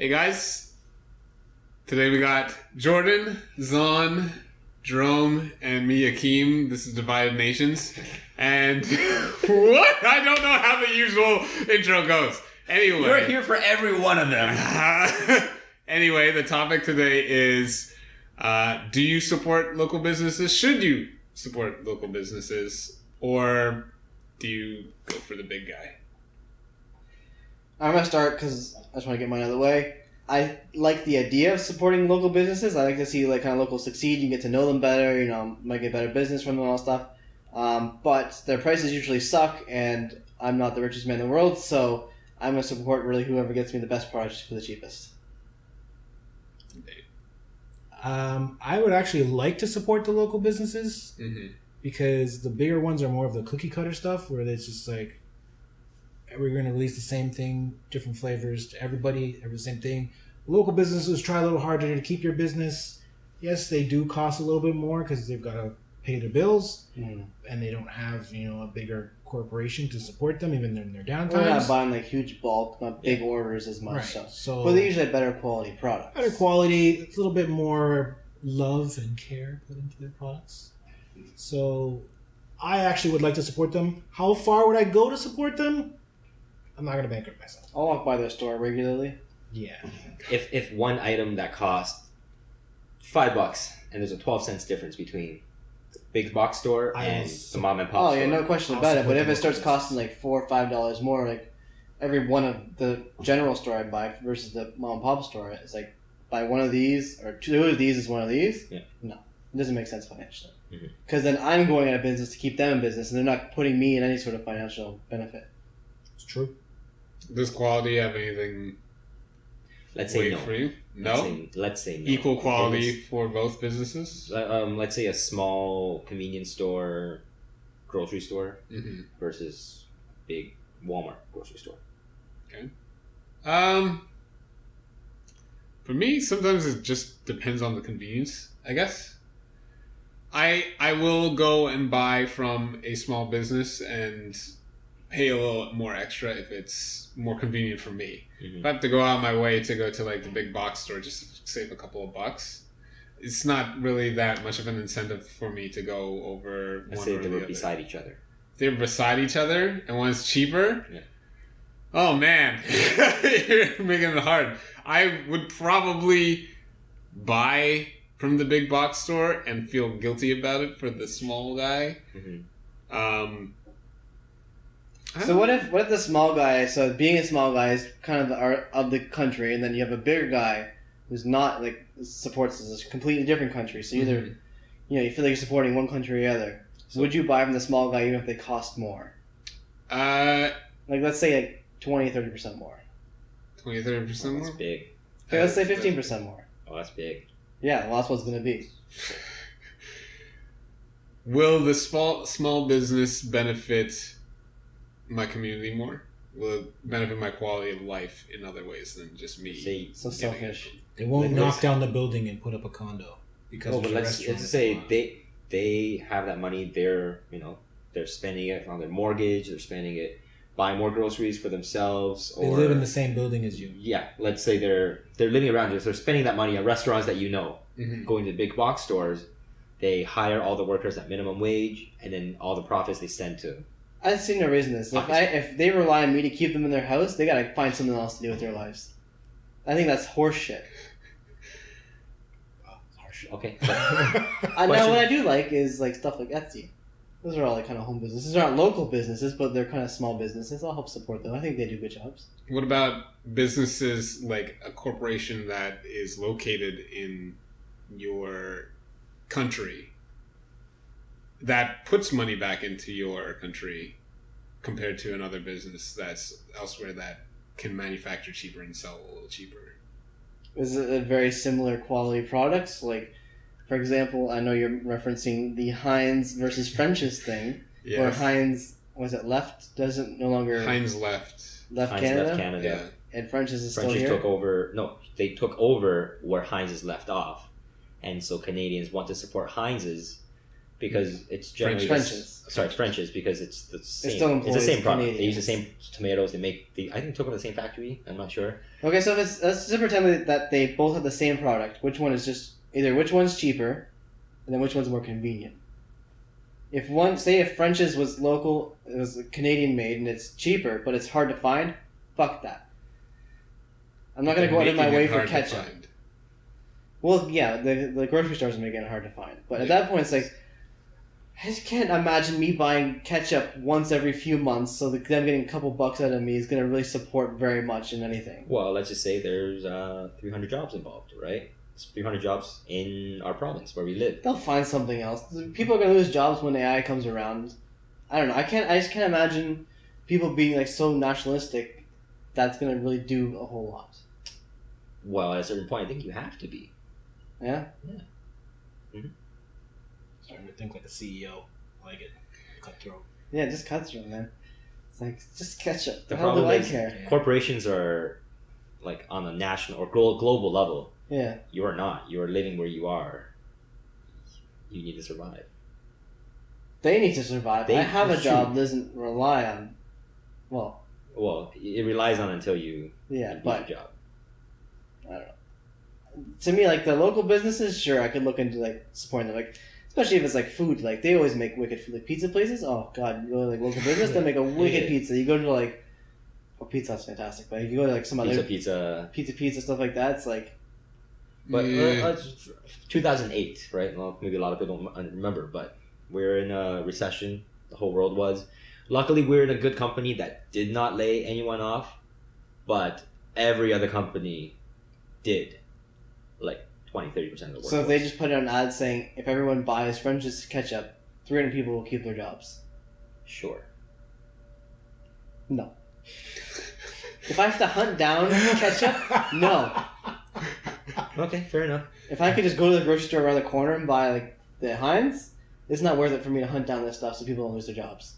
Hey guys, today we got Jordan, Zon, Jerome, and me, Akeem. This is Divided Nations. And what? I don't know how the usual intro goes. Anyway. You're here for every one of them. Anyway, the topic today is, do you support local businesses? Should you support local businesses? Or do you go for the big guy? I'm going to start because I just want to get mine out of the way. I like the idea of supporting local businesses. I like to see kind of locals succeed. You get to know them better, might get better business from them and all stuff. But their prices usually suck, and I'm not the richest man in the world, so I'm going to support really whoever gets me the best product for the cheapest. I would actually like to support the local businesses because the bigger ones are more of the cookie cutter stuff where it's just like, we're going to release the same thing, different flavors to everybody, the same thing. Local businesses try a little harder to keep your business. Yes, they do cost a little bit more because they've got to pay their bills, and they don't have a bigger corporation to support them even in their downtimes. We're not buying huge bulk, not big orders as much. Right. But they usually have better quality products. Better quality, it's a little bit more love and care put into their products. So I actually would like to support them. How far would I go to support them? I'm not going to bankrupt myself. I'll walk by their store regularly. Yeah. If one item that costs $5 and there's a 12 cents difference between the big box store and the mom and pop store. Oh, yeah, no question about it. But if it starts costing $4 or $5 more, every one of the general store I buy versus the mom and pop store, it's buy one of these or two of these is one of these. Yeah. No, it doesn't make sense financially. Because then I'm going out of business to keep them in business, and they're not putting me in any sort of financial benefit. It's true. Does quality have anything? Let's say no. For you? No? Let's say no. Equal quality for both businesses? Let's say a small convenience store, grocery store versus big Walmart grocery store. Okay. For me, sometimes it just depends on the convenience, I guess. I will go and buy from a small business and pay a little more extra if it's more convenient for me. If I have to go out of my way to go to the big box store just to save a couple of bucks, it's not really that much of an incentive for me to go over Let's one say or they the were other. beside each other. They're beside each other and one's cheaper? Yeah. Oh man, you're making it hard. I would probably buy from the big box store and feel guilty about it for the small guy. So what if the small guy? So being a small guy is kind of the art of the country, and then you have a bigger guy who's not supports a completely different country. So either you feel like you're supporting one country or the other. So would you buy from the small guy even if they cost more? Let's say 20-30% more. 20-30% more? That's big. Okay, let's say 15% more. Oh, that's big. Yeah, well, that's what it's going to be. Will the small business benefit my community more? Will it benefit my quality of life in other ways than just me? So selfish. They won't knock down the building and put up a condo because but let's say they have that money. They're spending it on their mortgage. They're spending it buying more groceries for themselves. They live in the same building as you. Yeah, let's say they're living around you. So they're spending that money on restaurants that going to big box stores. They hire all the workers at minimum wage, and then all the profits they send to. I see no reason this. If they rely on me to keep them in their house, they gotta find something else to do with their lives. I think that's horse shit. Okay. Now what I do like is stuff like Etsy. Those are all kind of home businesses. They're not local businesses, but they're kind of small businesses. I'll help support them. I think they do good jobs. What about businesses like a corporation that is located in your country that puts money back into your country compared to another business that's elsewhere that can manufacture cheaper and sell a little cheaper? Is it a very similar quality products? For example, I know you're referencing the Heinz versus French's thing, where Heinz doesn't no longer Heinz left Canada. Yeah. And French's is still here. They took over where Heinz is left off, and so Canadians want to support Heinz's because it's generally French's. Sorry, it's French's because it's the same. still It's the same employs product. They Canadians. use the same tomatoes. They make I think took from the same factory. I'm not sure. Okay, so if it's let's just pretend that they both have the same product. Which one is just either which one's cheaper, and then which one's more convenient? If French's was local, it was Canadian made, and it's cheaper, but it's hard to find. Fuck that. I'm not gonna go out of my Making way it for hard to ketchup. find. Well, yeah, the grocery stores are making it hard to find. But at that point, it's like, I just can't imagine me buying ketchup once every few months, so them getting a couple bucks out of me is going to really support very much in anything. Well, let's just say there's 300 jobs involved, right? It's 300 jobs in our province where we live. They'll find something else. People are going to lose jobs when AI comes around. I don't know. I just can't imagine people being like so nationalistic. That's going to really do a whole lot. Well, at a certain point, I think you have to be. Yeah. Starting to think like a CEO. I like it. Cutthroat. Yeah, just cutthroat, man. It's like just ketchup. The How do problem I is care? corporations are like on a national or global level. Yeah. You are not. You are living where you are. You need to survive. They need to survive. They- I have a it's job true. that doesn't rely on. Well, Well, it relies on until you yeah, lose but your job. I don't know. To me, like the local businesses, sure, I could look into like supporting them, like especially if it's like food. Like they always make wicked food, like pizza places. Oh god, you go to like local business, they make a wicked Yeah. pizza. You go to like, well, Pizza Hut's fantastic, but if you go to like some other Pizza. pizza stuff like that, it's like But Yeah. 2008, right? Well, maybe a lot of people don't remember, but we're in a recession. The whole world was. Luckily, we're in a good company that did not lay anyone off, but every other company did, like 20-30% of the workforce. so if they just put out an ad saying if everyone buys French's ketchup, 300 people will keep their jobs. Sure. No. If I have to hunt down ketchup, no. Okay, fair enough. If I could just go to the grocery store around the corner and buy like the Heinz, it's not worth it for me to hunt down this stuff so people don't lose their jobs.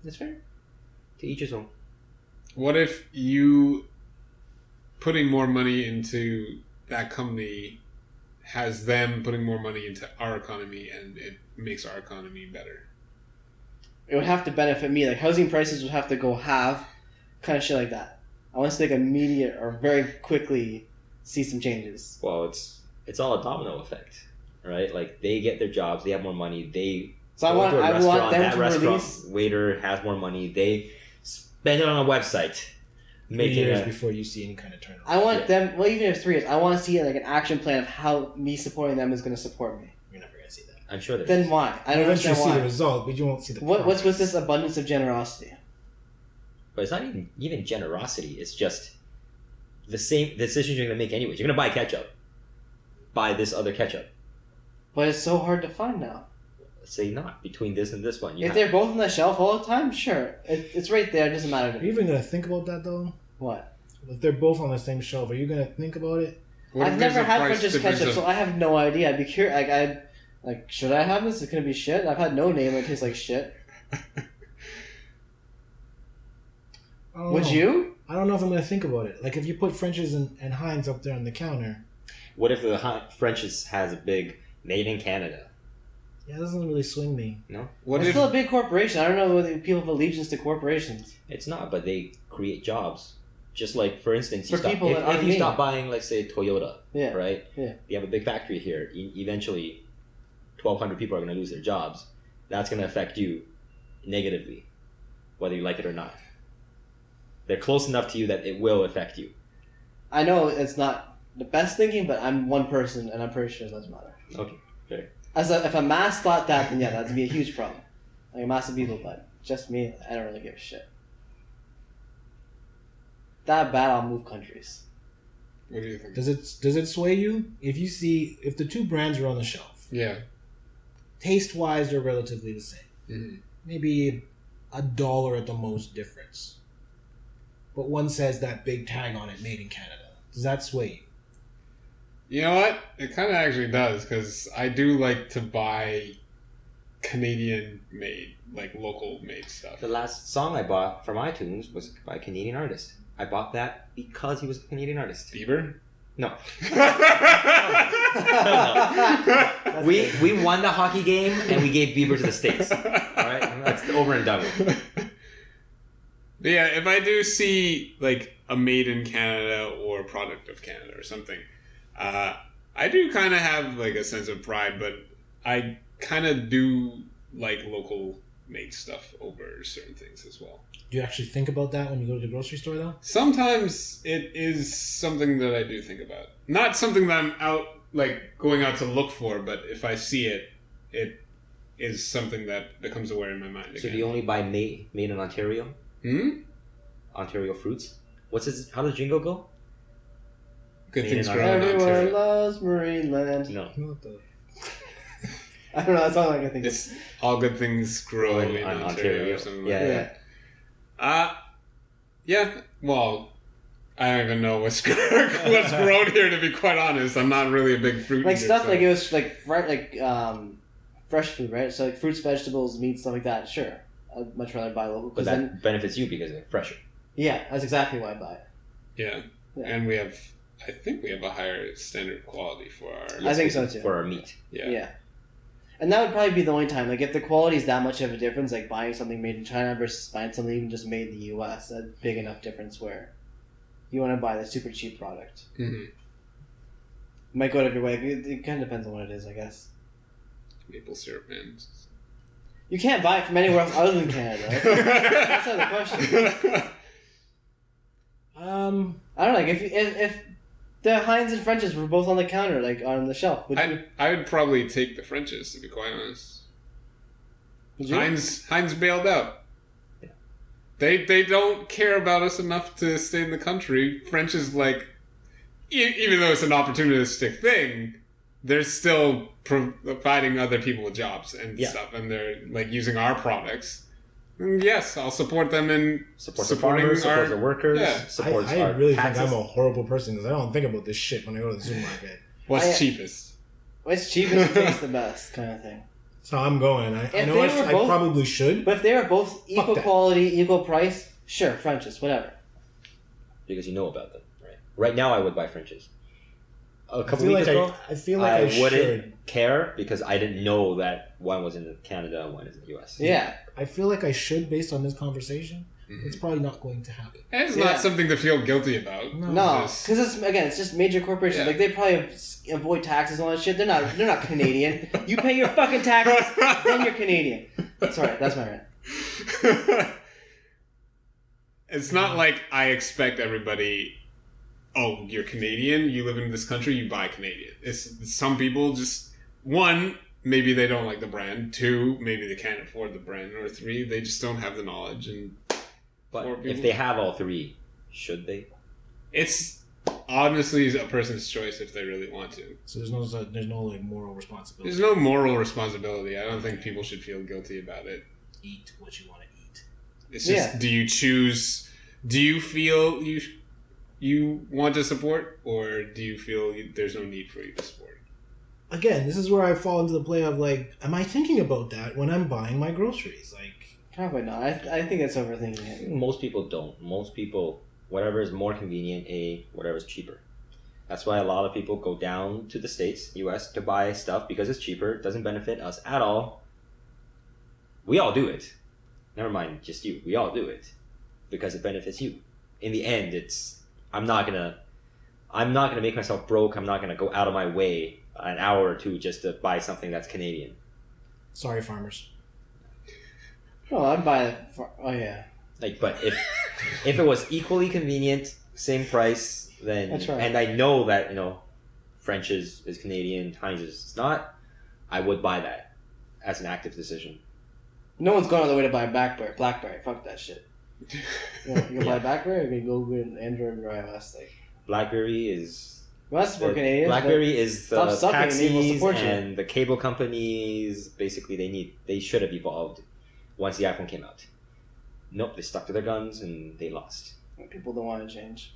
That's fair. To each his own. What if you putting more money into that company has them putting more money into our economy and it makes our economy better? It would have to benefit me. Like housing prices would have to go half, kind of shit like that. I want to see like immediate or very quickly see some changes. Well, it's all a domino effect, right? Like they get their jobs, they have more money, they So I go want to a them that to restaurant release. waiter has more money, they spend it on a website. 3 Making years a, before you see any kind of turnaround. I want Yeah. them. Well, even if it's 3 years, I want to see like an action plan of how me supporting them is going to support me. You're never gonna see that. I'm sure there's Then why? I don't You'll eventually understand see the why. result, but you won't see the. What's with progress. this abundance of generosity? but it's not even generosity, it's just the same decisions you're gonna make anyways. You're gonna buy ketchup. Buy this other ketchup. But it's so hard to find now. Let's say not between this and this one. You If have- they're both on the shelf all the time, sure, it's right there. It doesn't matter to Are you me. even gonna think about that though? What? If they're both on the same shelf, are you gonna think about it? What I've if there's never a had price French's difference ketchup, of- so I have no idea. I'd be curious. Like, should I have this? It's gonna be shit. I've had no name that tastes like shit. I don't Would know. you? I don't know if I'm gonna think about it. Like if you put French's and Heinz up there on the counter, What if the French's has a big made in Canada? yeah, it doesn't really swing me. What It's if still a big corporation. I don't know whether people have allegiance to corporations. It's not, but they create jobs. Just like, for instance, For people that if aren't you me. stop buying, let's say, Toyota, Yeah. right? Yeah. You have a big factory here. Eventually, 1,200 people are going to lose their jobs. That's going to affect you negatively, whether you like it or not. They're close enough to you that it will affect you. I know it's not the best thinking, but I'm one person, and I'm pretty sure it doesn't matter. Okay, fair. If a mass thought that, then yeah, that'd be a huge problem. Like a mass of people, but just me, I don't really give a shit. That bad, I'll move countries. what do you think? Does it sway you if the two brands are on the shelf? Yeah. Taste wise, they're relatively the same. Mhm. Maybe $1 at the most difference. But one says that big tag on it, made in Canada. Does that sway you? You know what? It kind of actually does because I do like to buy Canadian made, like local made stuff. The last song I bought from iTunes was by a Canadian artist. I bought that because he was a Canadian artist. Bieber? No. That's We good. we won the hockey game and we gave Bieber to the States. All right, that's over and done with. But yeah, if I do see like a made in Canada or product of Canada or something, I do kind of have like a sense of pride, but I kind of do like local made stuff over certain things as well. Do you actually think about that when you go to the grocery store, though? Sometimes it is something that I do think about. Not something that I'm out like going out to look for, but if I see it, it is something that becomes aware in my mind again. So do you only buy made in Ontario? Ontario fruits? What's his? How does Jingle go? Good Made things in grow in Everyone Ontario. loves Marineland. No. What the? I don't know. That's all I can think of. It's all good things grow in On Ontario or something Yeah, like Yeah. that. Yeah. Well, I don't even know what's what's grown here. To be quite honest, I'm not really a big fruit Like eater, stuff so- like it was like fresh food, right? So like fruits, vegetables, meat, stuff like that. Sure, I'd much rather buy local. But Because that then, benefits you because they're fresher. yeah, that's exactly why I buy it. Yeah. Yeah. And we have, I think we have a higher standard of quality for our. I think so too. For our meat. Yeah. And that would probably be the only time. Like if the quality is that much of a difference, like buying something made in China versus buying something even just made in the U.S., a big enough difference where you want to buy the super cheap product. Mm-hmm. You might go out of your way. It kind of depends on what it is, I guess. Maple syrup, man. You can't buy it from anywhere else other than Canada. That's not the question. I don't know, like if the Heinz and French's were both on the counter, like on the shelf, would you? I would probably take the French's, to be quite honest. Would you? Heinz bailed out. Yeah. They don't care about us enough to stay in the country. French is like, even though it's an opportunistic thing, they're still providing other people with jobs and Yeah. stuff, and they're like using our products. And yes, I'll support them in Support the supporting farmers, support our- the workers, yeah. supports I our really taxes. think I'm a horrible person because I don't think about this shit when I go to the supermarket. what's I- cheapest. What's cheapest tastes the best, kind of thing. So I'm going. I If know they I were both- probably should. But if they were both equal that. quality, equal price, sure, French's, whatever. Because you know about them, right? Right now, I would buy French's. A I couple feel weeks like ago, I feel like I wouldn't should. care because I didn't know that one was in Canada and one is in the US. Yeah. I feel like I should based on this conversation. Mhm. It's probably not going to happen. And it's Yeah. not something to feel guilty about. No, It's because it's again, it's just major corporations. Yeah. Like they probably avoid taxes and all that shit. They're not Canadian. You pay your fucking taxes, then you're Canadian. Sorry, that's my rant. It's not like I expect everybody. Oh, you're Canadian. You live in this country. You buy Canadian. It's some people just one. Maybe they don't like the brand. Two, maybe they can't afford the brand. Or three, they just don't have the knowledge. And But Or if people- they have all three, should they? it's honestly a person's choice if they really want to. So there's no like moral responsibility. There's no moral responsibility. I don't think people should feel guilty about it. Eat what you want to eat. It's just, Yeah. do you choose? Do you feel you want to support, or do you feel there's no need for you to support? Again, this is where I fall into the play of like, am I thinking about that when I'm buying my groceries? Like, Probably not. I think that's overthinking I it. think most people don't. Most people, whatever is more convenient, whatever is cheaper. That's why a lot of people go down to the States, US, to buy stuff because it's cheaper. It doesn't benefit us at all. We all do it. Never mind, just you. We all do it because it benefits you. In the end, I'm not gonna make myself broke. I'm not gonna go out of my way an hour or two just to buy something that's Canadian. sorry, farmers. Oh, I'd buy it. Oh yeah. Like, but if it was equally convenient, same price, then That's right. and I know that French is Canadian, Heinz is not, I would buy that as an active decision. No one's going all the way to buy a Blackberry. Fuck that shit. You gonna buy a Blackberry or you go with Android or iOS? Like, BlackBerry is well, that's for Canadians. BlackBerry is stop the sucking and we will taxis support you. and the cable companies. Basically, they should have evolved once the iPhone came out. Nope, they stuck to their guns and they lost. but people don't want to change.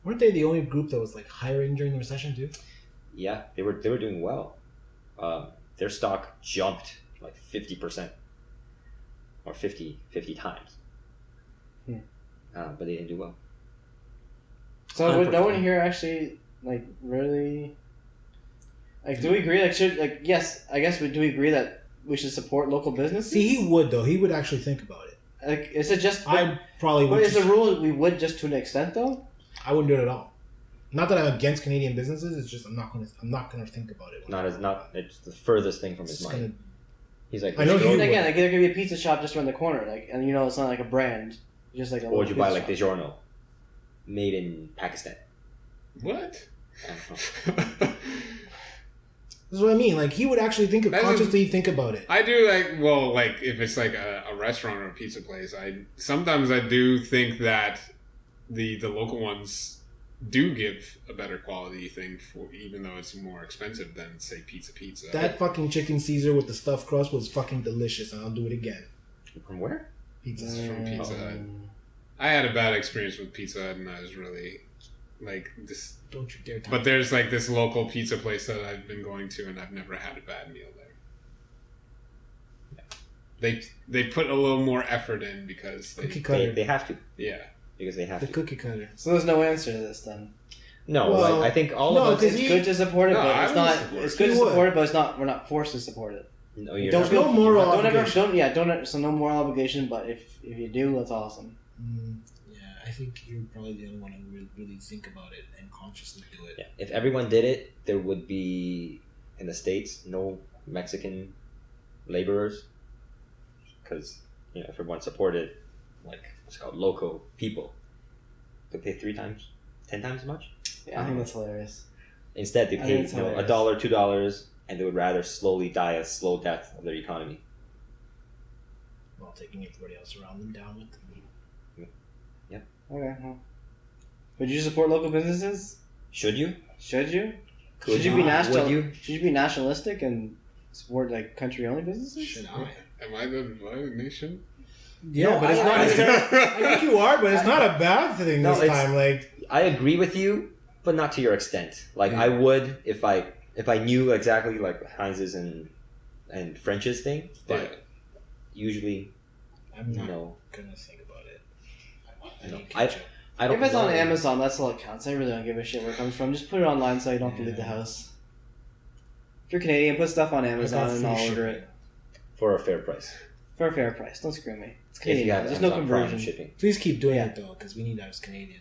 Weren't they the only group that was like hiring during the recession too? Yeah, they were doing well. Their stock jumped like 50%. Or 50 times. Hmm. But they didn't do well. So would no one here actually Like, really? Like, do we agree? Like, yes, I guess do we agree that we should support local businesses? See, he would though. He would actually think about it. Like, is it just? I probably But would. is the rule we would just to an extent though? I wouldn't do it at all. Not that I'm against Canadian businesses. It's just I'm not gonna think about it. It's the furthest thing from It's his just mind. gonna. He's like, I know let's he go. would. Again, like there could be a pizza shop just around the corner, like, and it's not like a brand, just like a. Or would you little buy pizza like shop. DiGiorno, made in Pakistan? What? I don't know. This is what I mean. Like he would actually consciously think about it. I do like if it's like a restaurant or a pizza place, sometimes I do think that the local ones do give a better quality thing for, even though it's more expensive than say pizza. That fucking chicken Caesar with the stuffed crust was fucking delicious, and I'll do it again. From where? Pizza. From Pizza Hut. I had a bad experience with Pizza Hut, and I was really like this. Don't you dare! But there's like this local pizza place that I've been going to, and I've never had a bad meal there. They put a little more effort in because cookie cutter. They have to. Yeah. Because they have The to. cookie cutter. So there's no answer to this then. No, Well, I think all no, of us. 'cause It's good to support it, No, but I it's would not. support It's it. good to You would. support it, but it's not. We're not forced to support it. No, you're Don't not. feel no moral don't ever obligation. don't so no moral obligation. But if you do, that's awesome. Yeah, I think you're probably the only one who really think about it and consciously do it. Yeah. If everyone did it, there would be in the States no Mexican laborers, because if everyone supported like what's it called local people, they pay 3 times, 10 times as much. Yeah, I think that's hilarious. Instead, they I pay think it's hilarious. $1, $2, and they would rather slowly die a slow death of their economy. While taking everybody else around them down with them. Okay. Well. Would you support local businesses? Should you? Should you? Could Should you be Would national? you? Should you be nationalistic and support like country-only businesses? Should I? Am I the divided nation? Yeah, No, but it's not. I- I think you are, but it's not a bad thing No, this it's- time. Like, I agree with you, but not to your extent. Like Yeah. I would if I knew exactly like Heinz's and French's thing, but usually I'm not no. gonna think about it. I No, need ketchup. I don't. If it's on know. Amazon, that's all it counts. I really don't give a shit where it comes from. Just put it online so you don't have to leave the Yeah. house. If you're Canadian, put stuff on I got Amazon and free I'll order shipping. it for a fair price. for a fair price. Don't screw me. It's If you Canadian. have There's no Amazon Prime conversion. shipping. Please keep doing Yeah. it though, because we need us Canadian.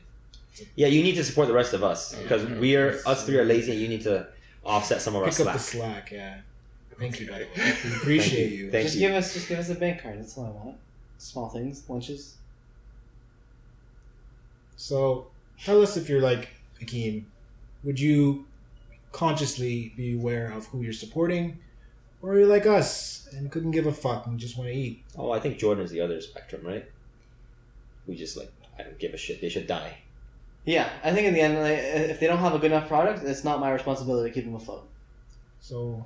Yeah, you need to support the rest of us because Okay. us 3 are lazy. And you need to offset some of our Pick up slack. the slack, yeah. Thank you, by the way. We appreciate you. Thank Just you. give us a bank card. That's all I want. Small things, lunches. So, tell us if you're like Hakeem. Would you consciously be aware of who you're supporting, or you're like us and couldn't give a fuck and just want to eat? Oh, I think Jordan's the other spectrum, right? We just I don't give a shit. They should die. Yeah, I think in the end, like, if they don't have a good enough product, it's not my responsibility to keep them afloat. So,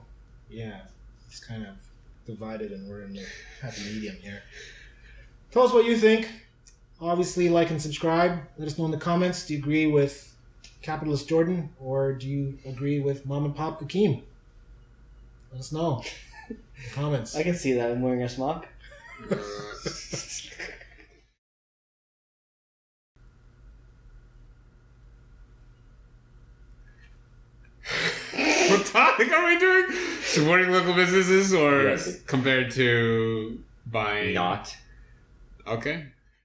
yeah, it's kind of divided, and we're in the happy medium here. Tell us what you think. Obviously, like and subscribe. Let us know in the comments. Do you agree with capitalist Jordan, or do you agree with mom and pop Hakeem? Let us know in the comments. I can see that I'm wearing a smock. What topic are we doing? Supporting local businesses or Yes. compared to buying? Not. Okay.